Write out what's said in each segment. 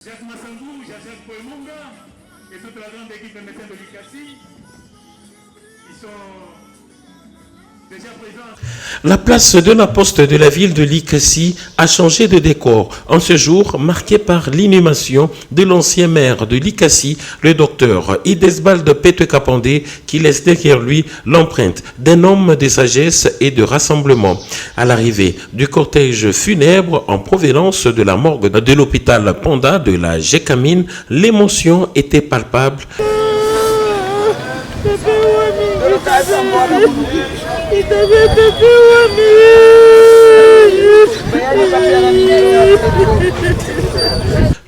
Jacques Massambou, Jacques Poemunga et toute la grande équipe de médecins de l'ICASI, ils sont déjà présents. La place de la poste de la ville de l'ICASI a changé de décor en ce jour marqué par l'inhumation de l'ancien maire de l'ICASI, le docteur Idesbald Petue-Kapandé, qui laisse derrière lui l'empreinte d'un homme de sagesse et de rassemblement. À l'arrivée du cortège funèbre en provenance de la morgue de l'hôpital Panda de la Gécamine, l'émotion était palpable.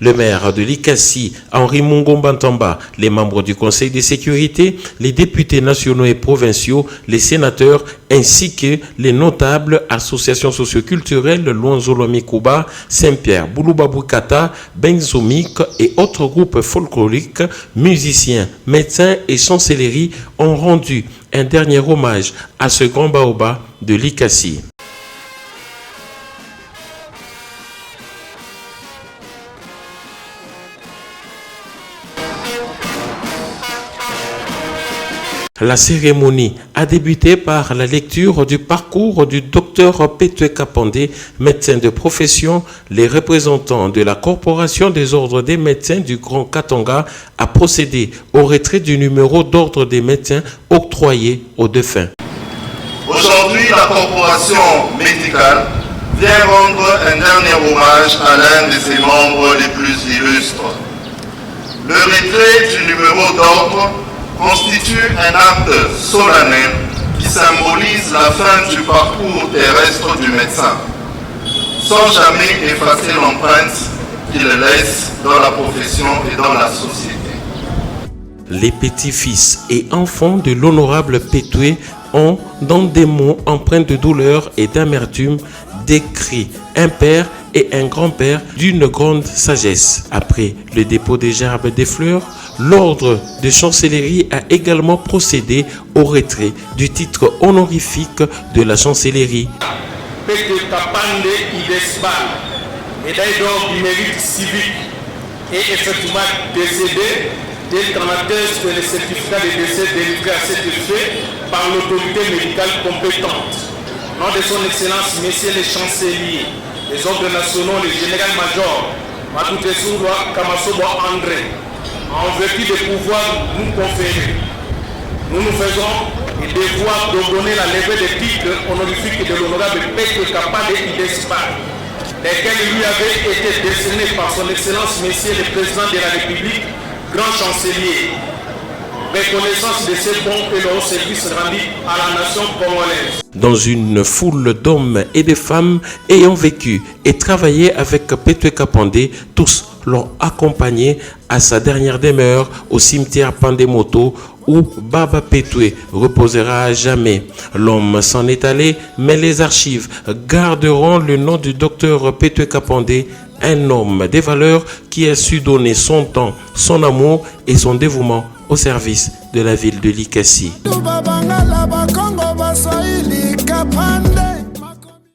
Le maire de l'ICASI, Henri Mungomba Ntamba, les membres du Conseil de sécurité, les députés nationaux et provinciaux, les sénateurs, ainsi que les notables associations socioculturelles Luanzolo Kuba, Saint-Pierre, Boulouba Boukata, Benzomik et autres groupes folkloriques, musiciens, médecins et chancelleries ont rendu un dernier hommage à ce grand baobab de l'ICASI. La cérémonie a débuté par la lecture du parcours du docteur Petue-Kapandé, médecin de profession. Les représentants de la Corporation des ordres des médecins du Grand Katanga a procédé au retrait du numéro d'ordre des médecins octroyé aux défunts. Aujourd'hui, la Corporation médicale vient rendre un dernier hommage à l'un de ses membres les plus illustres. Le retrait du numéro d'ordre constitue un acte solennel qui symbolise la fin du parcours terrestre du médecin, sans jamais effacer l'empreinte qu'il laisse dans la profession et dans la société. Les petits-fils et enfants de l'honorable Petue ont, dans des mots empreints de douleur et d'amertume, décrit un père et un grand-père d'une grande sagesse. Après le dépôt des gerbes des fleurs, l'ordre de chancellerie a également procédé au retrait du titre honorifique de la chancellerie. Petue-Kapandé Idesbald, médaille d'or du mérite civique, est effectivement décédé tel qu'en atteste le certificat de décès délivré à cet effet par l'autorité médicale compétente. Nom de son Excellence, Messieurs les chanceliers, les ordres nationaux, les général-majors, Matoute Sourwa Kamasobo André, en vertu des pouvoirs nous conférés, nous nous faisons le devoir de donner la levée des titres honorifiques de l'honorable Petue-Kapandé Idesbald, lesquels lui avaient été décernés par son Excellence, Messieurs le Président de la République, Grand Chancelier. Reconnaissance de ces bons et leurs services rendus à la nation congolaise. Dans une foule d'hommes et de femmes ayant vécu et travaillé avec Petue-Kapandé, tous l'ont accompagné à sa dernière demeure au cimetière Pandemoto où Baba Petue reposera à jamais. L'homme s'en est allé, mais les archives garderont le nom du docteur Petue-Kapandé, un homme des valeurs qui a su donner son temps, son amour et son dévouement au service de la ville de l'ICASI.